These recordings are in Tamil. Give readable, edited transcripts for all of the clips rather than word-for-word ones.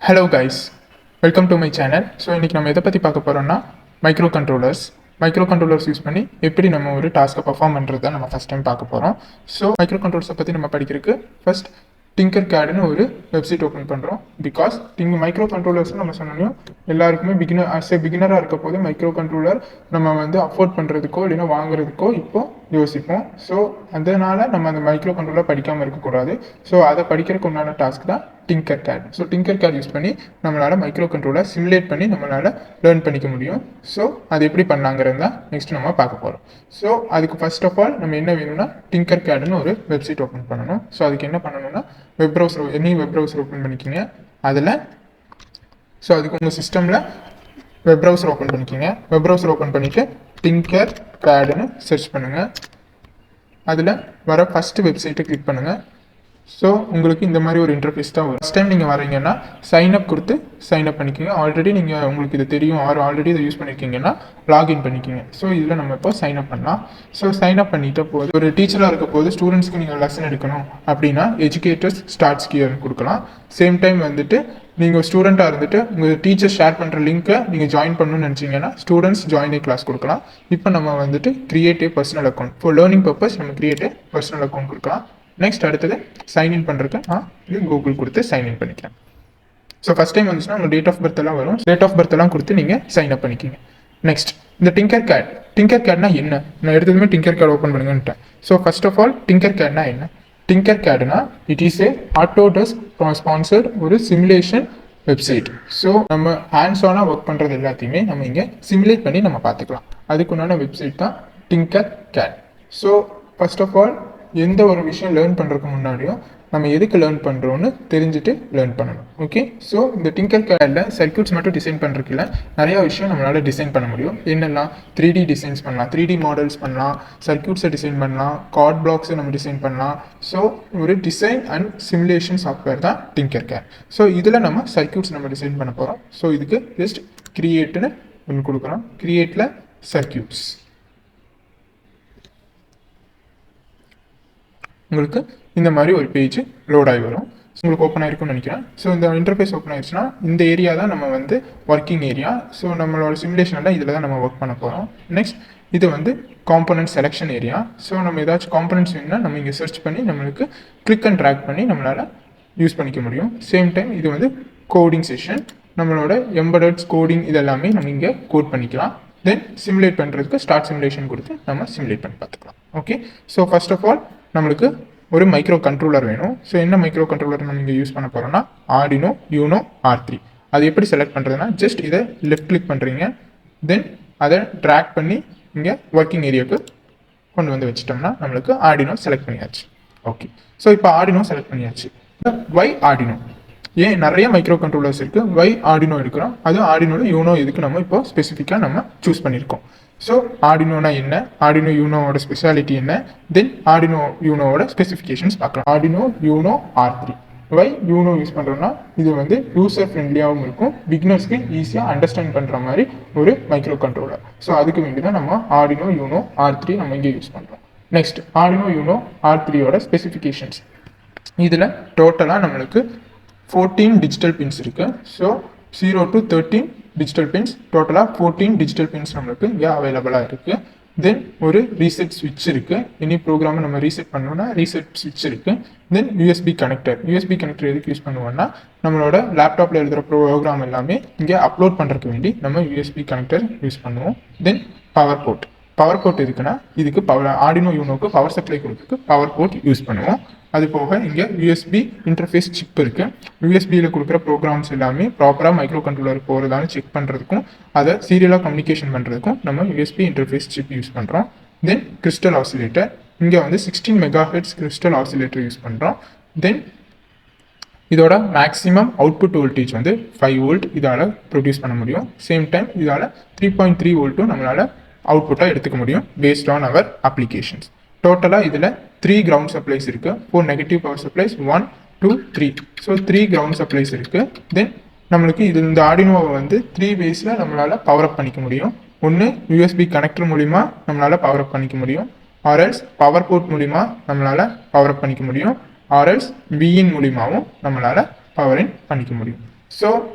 Hello guys, welcome to my channel. So இன்றைக்கி நம்ம எதை பற்றி பார்க்க போகிறோம்னா மைக்ரோ கண்ட்ரோலர்ஸ் யூஸ் பண்ணி எப்படி நம்ம ஒரு டாஸ்க்கை பர்ஃபார்ம் பண்ணுறதை நம்ம ஃபஸ்ட் டைம் பார்க்க போகிறோம். ஸோ மைக்ரோ கண்ட்ரோலர்ஸை பற்றி நம்ம படிக்கிறதுக்கு ஃபஸ்ட் டிங்கர்கேட்னு ஒரு வெப்சைட் ஓப்பன் பண்ணுறோம். பிகாஸ் மைக்ரோ கண்ட்ரோலர்ஸ் நம்ம சொன்னோம் எல்லாருக்குமே பிகினராக இருக்க போது மைக்ரோ கண்ட்ரோலர் நம்ம வந்து அஃபோர்ட் பண்ணுறதுக்கோ இல்லைன்னா வாங்குறதுக்கோ இப்போ யோசிப்போம். ஸோ அதனால் நம்ம அந்த மைக்ரோ கண்ட்ரோலர் படிக்காமல் இருக்கக்கூடாது. ஸோ அதை படிக்கிறதுக்கு உண்டான டாஸ்க் தான் டிங்கர்கேட். ஸோ டிங்கர்கேட் யூஸ் பண்ணி நம்மளால் மைக்ரோ கண்ட்ரோலர் சிமுலேட் பண்ணி நம்மளால் லேர்ன் பண்ணிக்க முடியும். ஸோ அது எப்படி பண்ணலாங்கிறது தான் நெக்ஸ்ட் நம்ம பார்க்க போகிறோம். ஸோ அதுக்கு ஃபர்ஸ்ட் ஆஃப் ஆல் நம்ம என்ன வேணும்னா டிங்கர்கேட்னு ஒரு வெப்சைட் ஓப்பன் பண்ணணும். ஸோ அதுக்கு என்ன பண்ணணும்னா வெப் ப்ரௌசர் ஓப்பன் பண்ணிக்கிங்க. அதில் ஸோ அதுக்கு உங்கள் சிஸ்டமில் வெப் ப்ரௌசர் ஓப்பன் பண்ணிக்கிங்க. வெப் ப்ரௌசர் ஓப்பன் பண்ணிவிட்டு டிங்கர்கேட்னு சர்ச் பண்ணுங்கள். அதில் வர ஃபஸ்ட்டு வெப்சைட்டை கிளிக் பண்ணுங்கள். ஸோ உங்களுக்கு இந்த மாதிரி ஒரு இன்டர்ஃபேஸ் தான் வரும். ஃபஸ்ட் டைம் நீங்கள் வரீங்கன்னா சைன்அப் கொடுத்து சைன்அப் பண்ணிக்கோங்க. ஆல்ரெடி நீங்கள் உங்களுக்கு இது தெரியும் ஆல்ரெடி இதை யூஸ் பண்ணியிருக்கீங்கன்னா லாகின் பண்ணிக்கோங்க. ஸோ இதில் நம்ம இப்போ சைன்அப் பண்ணலாம். ஸோ சைன்அப் பண்ணிட்ட போது ஒரு டீச்சராக இருக்க போது ஸ்டூடெண்ட்ஸ்க்கு நீங்கள் லெசன் எடுக்கணும் அப்படின்னா எஜுகேட்டர்ஸ் ஸ்டார்ட்ஸ் ஹியர் கொடுக்கலாம். சேம் டைம் வந்துட்டு நீங்கள் ஸ்டூடெண்ட்டாக இருந்துட்டு உங்கள் டீச்சர் ஷேர் பண்ணுற லிங்க்கை நீங்கள் ஜாயின் பண்ணணும்னு நினச்சிங்கன்னா ஸ்டூடெண்ட்ஸ் ஜாயின் கிளாஸ் கொடுக்கலாம். இப்போ நம்ம வந்துட்டு create A personal account for learning purpose நம்ம கிரியேட் ஏ பர்சனல் அக்கௌண்ட் கொடுக்கலாம். நெக்ஸ்ட் அடுத்தது சைன்இன் பண்ணுறதுக்கு இது கூகுள் கொடுத்து சைன்இன் பண்ணிக்கலாம். ஸோ ஃபஸ்ட் டைம் வந்துச்சுன்னா உங்கள் டேட் ஆஃப் பர்த் எல்லாம் வரும். டேட் ஆஃப் பர்த் எல்லாம் கொடுத்து நீங்கள் சைன்அப் பண்ணிக்கிங்க. நெக்ஸ்ட் இந்த டிங்கர்கேட்னா என்ன? நான் எடுத்ததுமே டிங்கர்கேட் ஓப்பன் பண்ணுங்கன்ட்டேன். ஸோ ஃபர்ஸ்ட் ஆஃப் ஆல் டிங்கர்கேட்னா என்ன? டிங்கர்கேட்னா it is a Autodesk sponsored ஒரு சிமுலேஷன் வெப்சைட். ஸோ நம்ம ஹேண்ட்ஸ் ஆனாக ஒர்க் பண்ணுறது எல்லாத்தையுமே நம்ம இங்கே சிமுலேட் பண்ணி நம்ம பார்த்துக்கலாம். அதுக்குண்டான வெப்சைட் தான் Tinkercad. So first of all எந்த ஒரு விஷயம் லேர்ன் பண்ணுறதுக்கு முன்னாடியும் நம்ம எதுக்கு லேர்ன் பண்ணுறோன்னு தெரிஞ்சுட்டு லேர்ன் பண்ணணும். ஓகே, ஸோ இந்த டிங்கர்கேடில் சர்க்யூட்ஸ் மட்டும் டிசைன் பண்ணுறதுக்குல நிறையா விஷயம் நம்மளால் டிசைன் பண்ண முடியும். என்னெல்லாம் 3D டிசைன்ஸ் பண்ணலாம், 3D மாடல்ஸ் பண்ணலாம், சர்க்யூட்ஸை டிசைன் பண்ணலாம், கார்ட் பிளாக்ஸை நம்ம டிசைன் பண்ணலாம். ஸோ ஒரு டிசைன் அண்ட் சிமுலேஷன் சாஃப்ட்வேர் தான் டிங்கர்கேட். ஸோ இதில் நம்ம சர்க்யூட்ஸ் நம்ம டிசைன் பண்ண போகிறோம். ஸோ இதுக்கு ஜஸ்ட் கிரியேட்னு ஒன்று கொடுக்குறோம். கிரியேட்டில் சர்க்யூட்ஸ் உங்களுக்கு இந்த மாதிரி ஒரு பேஜ் லோட் ஆகி வரும். உங்களுக்கு ஓப்பன் ஆகிருக்கும்னு நினைக்கிறேன். ஸோ இந்த இன்டர்ஃபேஸ் ஓப்பன் ஆயிடுச்சுன்னா இந்த ஏரியா தான் நம்ம வந்து ஒர்க்கிங் ஏரியா. ஸோ நம்மளோட சிமுலேஷனில் இதில் தான் நம்ம ஒர்க் பண்ண போகிறோம். நெக்ஸ்ட் இது வந்து காம்பனன்ட் செலெக்ஷன் ஏரியா. ஸோ நம்ம ஏதாச்சும் காம்பனன்ட்ஸ் வேணும்னா நம்ம இங்கே சர்ச் பண்ணி நம்மளுக்கு கிளிக் அண்ட் ட்ராக் பண்ணி நம்மளால் யூஸ் பண்ணிக்க முடியும். சேம் டைம் இது வந்து கோடிங் செஷன். நம்மளோட எம்பெடட்ஸ் கோடிங் இதெல்லாமே நம்ம இங்கே கோட் பண்ணிக்கலாம். தென் சிமுலேட் பண்ணுறதுக்கு ஸ்டார்ட் சிமுலேஷன் கொடுத்து நம்ம சிமுலேட் பண்ணி பார்த்துக்கலாம். Okay, so first of all நம்மளுக்கு ஒரு மைக்ரோ கண்ட்ரோலர் வேணும். ஸோ என்ன மைக்ரோ கண்ட்ரோலர் நம்ம இங்கே யூஸ் பண்ண போகிறோம்னா ஆர்டினோ யூனோ R3. அது எப்படி செலக்ட் பண்ணுறதுனா ஜஸ்ட் இதை லெஃப்ட் கிளிக் பண்ணுறீங்க. தென் அதை ட்ராக் பண்ணி இங்கே ஒர்க்கிங் ஏரியாவுக்கு கொண்டு வந்து வச்சிட்டோம்னா நம்மளுக்கு ஆர்டினோ செலக்ட் பண்ணியாச்சு. ஓகே, ஸோ இப்போ ஆர்டினோ செலக்ட் பண்ணியாச்சு. ஒய் ஆர்டினோ ஏன் நிறைய மைக்ரோ கண்ட்ரோலர்ஸ் இருக்குது, ஒய் ஆர்டினோ எடுக்கிறோம். அதுவும் ஆர்டினோட யூனோ இதுக்கு நம்ம இப்போ ஸ்பெசிஃபிக்காக நம்ம சூஸ் பண்ணியிருக்கோம். ஸோ ஆர்டினோனா என்ன, ஆர்டினோ யூனோவோட ஸ்பெஷாலிட்டி என்ன, தென் ஆர்டினோ யூனோவோட ஸ்பெசிஃபிகேஷன்ஸ் பார்க்கலாம். Arduino Uno R3 why Uno use பண்ணுறோம்னா இது வந்து யூசர் ஃப்ரெண்ட்லியாகவும் இருக்கும், பிகினர்ஸ்க்கு ஈஸியாக அண்டர்ஸ்டாண்ட் பண்ணுற மாதிரி ஒரு மைக்ரோ கண்ட்ரோலர். ஸோ அதுக்கு வேண்டி தான் நம்ம ஆர்டினோ யூனோ R3 நம்ம இங்கே யூஸ் பண்ணுறோம். நெக்ஸ்ட் ஆர்டினோ யூனோ R3யோட ஸ்பெசிஃபிகேஷன்ஸ். இதில் டோட்டலாக நம்மளுக்கு 14 டிஜிட்டல் பின்ஸ் இருக்குது. ஸோ 0 to 13 டிஜிட்டல் பின்ஸ், டோட்டலாக 14 டிஜிட்டல் பின்ஸ் நம்மளுக்கு இங்கே அவைலபிளாக இருக்குது. தென் ஒரு ரீசெட் ஸ்விட்ச் இருக்குது. எனி ப்ரோக்ராமை நம்ம ரீசெட் பண்ணோம்னா ரீசெட் ஸ்விட்ச் இருக்குது. தென் யூஎஸ்பி கனெக்டர் எதுக்கு யூஸ் பண்ணுவோம்னா நம்மளோட லேப்டாப்பில் எழுதுகிற ப்ரோக்ராம் எல்லாமே இங்கே அப்லோட் பண்ணுறதுக்கு வேண்டி நம்ம யூஎஸ்பி கனெக்டர் யூஸ் பண்ணுவோம். தென் பவர் போர்ட் இருக்குன்னா இதுக்கு ஆர்டினோ யூனோக்கு பவர் சப்ளை கொடுத்துருக்கு பவர் போர்ட் யூஸ் பண்ணுவோம். அது போக இங்கே யூஎஸ்பி இன்டர்ஃபேஸ் சிப் இருக்குது. யூஎஸ்பியில் கொடுக்குற ப்ரோக்ராம்ஸ் எல்லாமே ப்ராப்பராக மைக்ரோ கண்ட்ரோலர் போகிறதான்னு செக் பண்ணுறதுக்கும் அதை சீரியலாக கம்யூனிகேஷன் பண்ணுறதுக்கும் நம்ம யூஎஸ்பி இன்டர்ஃபேஸ் சிப் யூஸ் பண்ணுறோம். தென் கிறிஸ்டல் ஆசிலேட்டர் இங்கே வந்து 16 MHz கிறிஸ்டல் ஆசிலேட்டர் யூஸ் பண்ணுறோம். தென் இதோட மேக்ஸிமம் அவுட்புட் வோல்டேஜ் வந்து 5 volt இதால் ப்ரொடியூஸ் பண்ண முடியும். சேம் டைம் இதால் 3.3 voltum நம்மளால் அவுட்புட்டாக எடுத்துக்க முடியும் பேஸ்ட் ஆன் அவர் அப்ளிகேஷன்ஸ். டோட்டலாக இதில் 3 கிரவுண்ட் சப்ளைஸ் இருக்குது. 4 negative power supplies, 1 2 3. So 3 ground supplies இருக்குது. தென் நம்மளுக்கு இந்த ஆர்டினோவை வந்து 3 waysல நம்மளால் பவர் அப் பண்ணிக்க முடியும். ஒன்று யூஎஸ்பி கனெக்டர் மூலிமா நம்மளால் பவர் அப் பண்ணிக்க முடியும், ஆர்எல்ஸ் பவர் போர்ட் மூலிமா நம்மளால் பவர் அப் பண்ணிக்க முடியும், ஆர்எல்ஸ் விஇன் மூலிமாவும் நம்மளால் பவர் இன் பண்ணிக்க முடியும். ஸோ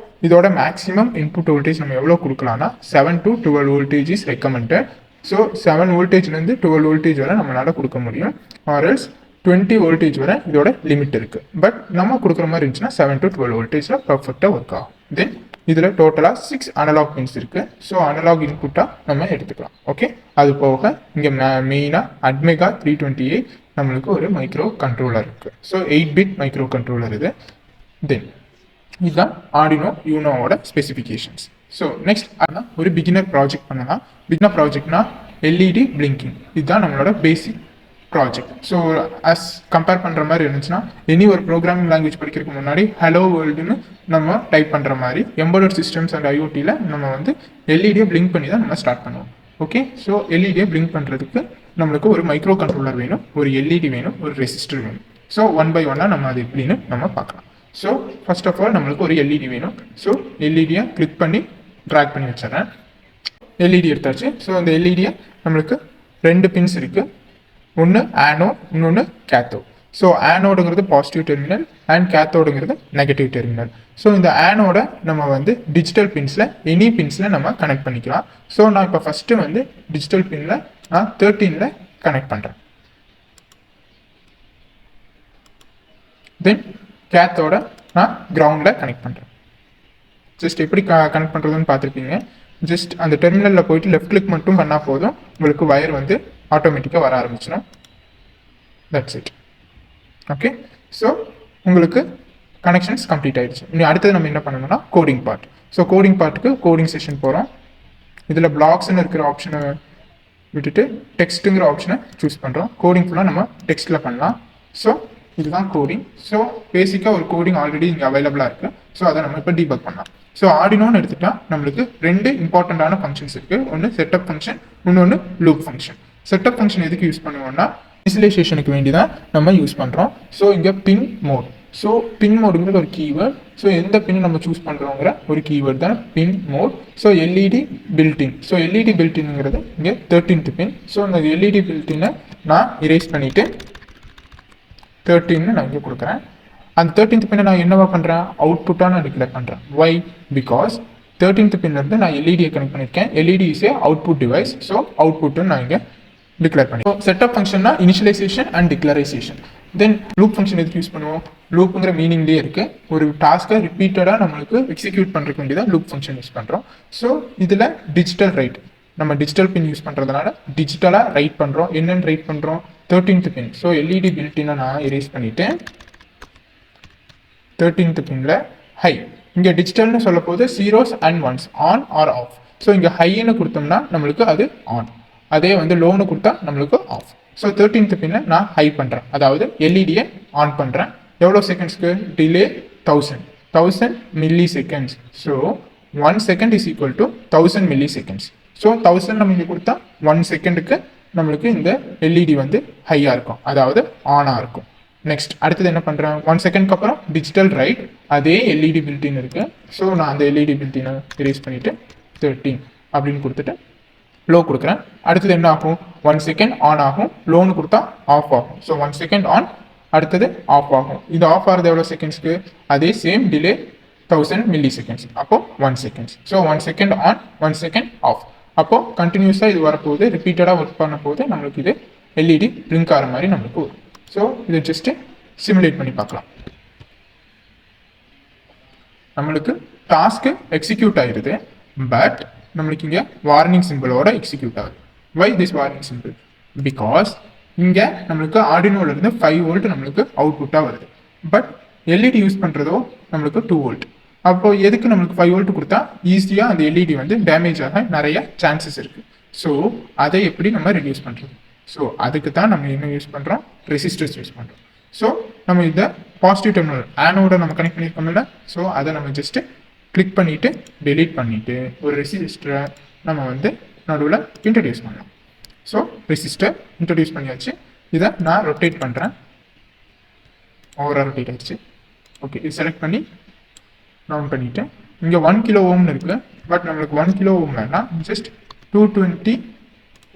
இதோட மேக்ஸிமம் இன்புட் வோல்டேஜ் நம்ம எவ்வளோ கொடுக்கலாம்னா 7 to 12 voltage is recommended. So 7 வோல்டேஜ்லேருந்து 12 voltage வரை நம்மளால் கொடுக்க முடியும். ஆர்எல்ஸ் 20 வோல்டேஜ் வரை இதோட லிமிட் இருக்குது. பட் நம்ம கொடுக்குற மாதிரி இருந்துச்சுன்னா 7 to 12 வோல்டேஜில் பர்ஃபெக்டாக ஒர்க் ஆகும். தென் இதில் டோட்டலாக 6 அனலாக் பின்ஸ் இருக்குது. ஸோ அனலாக் இன்புட்டாக நம்ம எடுத்துக்கலாம். ஓகே, அது போக இங்கே மெயினாக அட்மெகா 328 நம்மளுக்கு ஒரு மைக்ரோ கண்ட்ரோலர் இருக்குது. ஸோ 8-bit மைக்ரோ கண்ட்ரோலர் இது. தென் இதுதான் ஆர்டினோ யூனோவோட ஸ்பெசிஃபிகேஷன்ஸ். ஸோ நெக்ஸ்ட் ஒரு பிகினர் ப்ராஜெக்ட் பண்ணலாம். பிகினர் ப்ராஜெக்ட்னா எல்இடி பிளிங்கிங், இதுதான் நம்மளோட பேசிக் ப்ராஜெக்ட். ஸோ அஸ் கம்பேர் பண்ணுற மாதிரி இருந்துச்சுன்னா எனி ஒரு ப்ரோக்ராமிங் லாங்குவேஜ் படிக்கிறதுக்கு முன்னாடி ஹலோ வேர்ல்டுன்னு நம்ம டைப் பண்ணுற மாதிரி எம்பெடட் சிஸ்டம்ஸ் அண்ட் ஐஓடியில் நம்ம வந்து எல்இடியை பிளிங்க் பண்ணி தான் நம்ம ஸ்டார்ட் பண்ணுவோம். ஓகே, ஸோ எல்இடியை பிளிங்க் பண்ணுறதுக்கு நம்மளுக்கு ஒரு மைக்ரோ கண்ட்ரோலர் வேணும், ஒரு எல்இடி வேணும், ஒரு ரெசிஸ்டர் வேணும். ஸோ 1 by 1 நம்ம அது எப்படின்னு நம்ம பார்க்கலாம். ஸோ ஃபர்ஸ்ட் ஆஃப் ஆல் நம்மளுக்கு ஒரு எல்இடி வேணும். ஸோ எல்இடியை கிளிக் பண்ணி ட்ராக் பண்ணி வச்சிடறேன். எல்இடி எடுத்தாச்சு. ஸோ அந்த எல்இடியை நம்மளுக்கு 2 பின்ஸ் இருக்குது. ஒன்று ஆனோ, இன்னொன்று கேத்தோ. ஸோ ஆனோடுங்கிறது பாசிட்டிவ் டெர்மினல் அண்ட் கேத்தோடுங்கிறது நெகட்டிவ் டெர்மினல். ஸோ இந்த ஆனோட நம்ம வந்து டிஜிட்டல் பின்ஸில் எனி பின்ஸில் நம்ம கனெக்ட் பண்ணிக்கலாம். ஸோ நான் இப்போ ஃபஸ்ட்டு வந்து டிஜிட்டல் பின்னில் நான் 13ல் கனெக்ட் பண்ணுறேன். தென் கேத்தோட நான் கிரவுண்டில் கனெக்ட் பண்ணுறேன். ஜஸ்ட் எப்படி கனெக்ட் பண்ணுறதுன்னு பார்த்துருப்பீங்க. ஜஸ்ட் அந்த டெர்மினலில் போயிட்டு லெஃப்ட் கிளிக் மட்டும் பண்ணால் போதும், உங்களுக்கு வயர் வந்து ஆட்டோமேட்டிக்காக வர ஆரம்பிச்சிடும். That's it. ஓகே, ஸோ உங்களுக்கு கனெக்ஷன்ஸ் கம்ப்ளீட் ஆகிடுச்சு. இனி அடுத்தது நம்ம என்ன பண்ணணும்னா கோடிங் பார்ட். ஸோ கோடிங் பார்ட்டுக்கு கோடிங் செஷன் போகிறோம். இதில் பிளாக்ஸ்ன்னு இருக்கிற ஆப்ஷனை விட்டுட்டு டெக்ஸ்ட்டுங்கிற ஆப்ஷனை சூஸ் பண்ணுறோம். கோடிங் ஃபுல்லாக நம்ம டெக்ஸ்ட்டில் பண்ணலாம். ஸோ இதுதான் கோடிங். ஸோ பேசிக்காக ஒரு கோடிங் ஆல்ரெடி இங்கே அவைலபிளாக இருக்குது. ஸோ அதை நம்ம இப்போ டீபக் பண்ணலாம். ஸோ ஆர்டினோன்னு எடுத்துட்டா நம்மளுக்கு 2 இம்பார்ட்டண்ட்டான ஃபங்க்ஷன்ஸ் இருக்குது. ஒன்று செட்டப் ஃபங்க்ஷன், இன்னொன்று லூப் ஃபங்க்ஷன். செட்டப் ஃபங்க்ஷன் எதுக்கு யூஸ் பண்ணுவோம்னா இனிஷியலைசேஷனுக்கு வேண்டி தான் நம்ம யூஸ் பண்ணுறோம். ஸோ இங்கே பின் மோட். ஸோ பின் மோடுங்கிறது ஒரு கீவேர்ட். ஸோ எந்த பின் நம்ம சூஸ் பண்ணுறோங்கிற ஒரு கீவேர்ட் தான் pin mode. So LED builtin. So LED பில்டின்ங்கிறது இங்கே 13th பின். ஸோ அந்த எல்இடி பில்டினை நான் இரேஸ் பண்ணிவிட்டு 13 நான் இங்கே கொடுக்குறேன். அந்த 13th பின்னை நான் என்னவா பண்ணுறேன், அவுட்புட்டாக நான் டிக்ளேர் பண்ணுறேன். வை? பிகாஸ் 13th பின்லேருந்து நான் எல்இடியை கனெக்ட் பண்ணியிருக்கேன். LED is a output device. So அவுட்புட்டுன்னு நான் இங்கே டிக்ளேர் பண்ணி. ஸோ செட்டப் ஃபங்க்ஷன்னா initialization and declaration. Then loop function எதுக்கு யூஸ் பண்ணுவோம், லூப்புங்கிற மீனிங்லேயே இருக்குது. ஒரு டாஸ்க்கை ரிப்பீட்டடாக நம்மளுக்கு எக்ஸிக்யூட் பண்ணுறதுக்கு வேண்டியதான் லூப் ஃபங்க்ஷன் யூஸ் பண்ணுறோம். ஸோ இதில் டிஜிட்டல் ரைட், நம்ம டிஜிட்டல் பின் யூஸ் பண்ணுறதுனால டிஜிட்டலாக ரைட் பண்ணுறோம். என்னென்னு ரைட் பண்ணுறோம், 13th பின். ஸோ எல்இடி பில்டினை நான் எரேஸ் பண்ணிவிட்டு 13th பின்னில் ஹை. இங்கே டிஜிட்டல்னு சொல்ல போது 0s and 1s, on or off. So இங்கே ஹைன்னு கொடுத்தோம்னா நம்மளுக்கு அது ஆன், அதே வந்து லோனு கொடுத்தா நம்மளுக்கு ஆஃப். ஸோ 13th பின்னை நான் ஹை பண்ணுறேன், அதாவது எல்இடியை ஆன் பண்ணுறேன். எவ்வளோ செகண்ட்ஸ்க்கு delay 1000 milliseconds. So 1 second is equal to 1000 milliseconds. So 1000 நம்ம இங்கே கொடுத்தா 1 செகண்டுக்கு நம்மளுக்கு இந்த எல்இடி வந்து ஹையாக இருக்கும், அதாவது ஆனாக இருக்கும். நெக்ஸ்ட் அடுத்தது என்ன பண்ணுறேன், 1 செகண்ட்க்கு அப்புறம் டிஜிட்டல் ரைட், அதே எல்இடி பில்டின் இருக்குது. ஸோ நான் அந்த எல்இடி பில்டினை எரேஸ் பண்ணிவிட்டு 13 அப்படின்னு கொடுத்துட்டு லோ கொடுக்குறேன். அடுத்தது என்ன ஆகும், 1 செகண்ட் ஆன் ஆகும், லோனு கொடுத்தா ஆஃப் ஆகும். ஸோ 1 செகண்ட் ஆன், அடுத்தது ஆஃப் ஆகும். இது ஆஃப் ஆகிறது எவ்வளோ செகண்ட்ஸ்க்கு, அதே சேம் டிலே 1000 மில்லி செகண்ட்ஸ். அப்போ 1 seconds. So 1 second on, 1 second off. அப்போது கண்டினியூஸாக இது வரப்போகுது, ரிப்பீட்டடாக ஒர்க் பண்ண போது நம்மளுக்கு இது எல்இடி பிளிங்க் ஆகிற மாதிரி நம்மளுக்கு வரும். ஸோ இதை ஜஸ்ட்டு சிமுலேட் பண்ணி பார்க்கலாம். நம்மளுக்கு டாஸ்க்கு எக்ஸிக்யூட் ஆகிடுது, பட் நம்மளுக்கு இங்கே வார்னிங் சிம்பிளோட எக்ஸிக்யூட் ஆகுது. Why this warning symbol, because இங்கே நம்மளுக்கு ஆர்டினோலேருந்து 5 வோல்ட் நம்மளுக்கு அவுட்புட்டாக வருது. பட் எல்இடி யூஸ் பண்ணுறதோ நம்மளுக்கு 2 வோல்ட். அப்போ எதுக்கு நம்மளுக்கு 5 வோல்ட் கொடுத்தா ஈஸியாக அந்த எல்இடி வந்து டேமேஜ் ஆக நிறைய சான்சஸ் இருக்குது. ஸோ அதை எப்படி நம்ம ரெடியூஸ் பண்ணுறது, ஸோ அதுக்கு தான் நம்ம என்ன யூஸ் பண்ணுறோம், ரெசிஸ்டர்ஸ் யூஸ் பண்ணுறோம். ஸோ நம்ம இதை பாசிட்டிவ் டெர்மினல் ஆனோட நம்ம கனெக்ட் பண்ணியிருக்கோம்ல, ஸோ அதை நம்ம ஜஸ்ட்டு கிளிக் பண்ணிவிட்டு டெலீட் பண்ணிவிட்டு ஒரு ரெசிஸ்டரை நம்ம வந்து நடுவில் இன்ட்ரடியூஸ் பண்ணலாம். ஸோ ரெசிஸ்டர் இன்ட்ரடியூஸ் பண்ணியாச்சு. இதை நான் ரொட்டேட் பண்ணுறேன், ஓவராக ரொட்டேட் ஆகிடுச்சு. ஓகே, இது செலக்ட் பண்ணி ரவுண்ட் பண்ணிவிட்டு இங்கே 1 கிலோ ஓம்னு இருக்குது. பட் நம்மளுக்கு 1 கிலோ ஓம் வேணாம், ஜஸ்ட் 220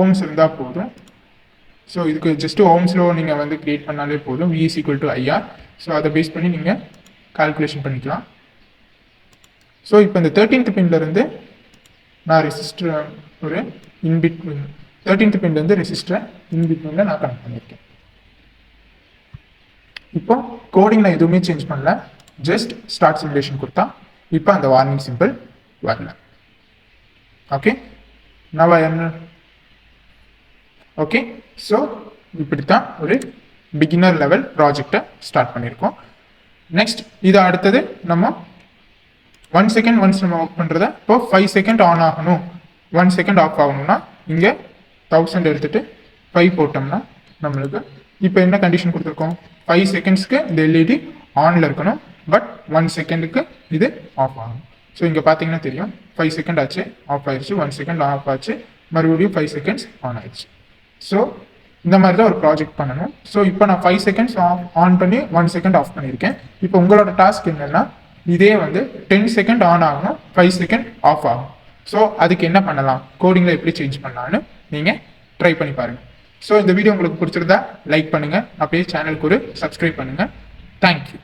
ஓம்ஸ் இருந்தால் போதும். ஸோ இதுக்கு ஜஸ்ட் ஓம்ஸில் நீங்கள் வந்து கிரியேட் பண்ணாலே போதும், V = IR. ஸோ அதை பேஸ் பண்ணி நீங்கள் கால்குலேஷன் பண்ணிக்கலாம். ஸோ இப்போ இந்த 13th பின்லேருந்து நான் ரெசிஸ்டர் ஒரு இன்பிட்வீன் 13th பின்லேருந்து ரெசிஸ்டரை இன்பிட்வீனில் நான் கனெக்ட் பண்ணியிருக்கேன். இப்போ கோடிங் நான் எதுவுமே சேஞ்ச் பண்ணல, ஜஸ்ட் ஸ்டார்ட் சிமுலேஷன் கொடுத்தா இப்போ அந்த வார்னிங் சிம்பிள் வரல. ஓகே, நவ என்ன ஓகே. ஸோ இப்படித்தான் ஒரு பிகினர் லெவல் ப்ராஜெக்டை ஸ்டார்ட் பண்ணியிருக்கோம். நெக்ஸ்ட் இது அடுத்தது நம்ம 1 செகண்ட் ஒன்ஸ் நம்ம ஒர்க் பண்ணுறத இப்போ 5 செகண்ட் ஆன் ஆகணும், 1 செகண்ட் ஆஃப் ஆகணும்னா இங்கே 1000 எடுத்துட்டு 5 போட்டோம்னா நம்மளுக்கு இப்போ என்ன கண்டிஷன் கொடுத்துருக்கோம், 5 செகண்ட்ஸ்க்கு இந்த எல்இடி ஆனில் இருக்கணும், பட் 1 செகண்டுக்கு இது ஆஃப் ஆகணும். ஸோ இங்கே பார்த்தீங்கன்னா தெரியும் 5 செகண்ட் ஆச்சு ஆஃப் ஆயிடுச்சு, 1 செகண்ட் ஆஃப் ஆச்சு, மறுபடியும் 5 செகண்ட்ஸ் ஆன் ஆயிடுச்சு. ஸோ இந்த மாதிரி தான் ஒரு ப்ராஜெக்ட் பண்ணணும். ஸோ இப்போ நான் 5 செகண்ட்ஸ் ஆன் பண்ணி 1 செகண்ட் ஆஃப் பண்ணியிருக்கேன். இப்போ உங்களோட டாஸ்க் என்னென்னா இதே வந்து 10 செகண்ட் ஆன் ஆகணும், 5 செகண்ட் ஆஃப் ஆகும். ஸோ அதுக்கு என்ன பண்ணலாம், கோடிங்கில் எப்படி சேஞ்ச் பண்ணலான்னு நீங்கள் ட்ரை பண்ணி பாருங்கள். ஸோ இந்த வீடியோ உங்களுக்கு பிடிச்சிருந்தா லைக் பண்ணுங்கள், அப்படியே சேனலுக்கு ஒரு சப்ஸ்கிரைப் பண்ணுங்கள். தேங்க்யூ.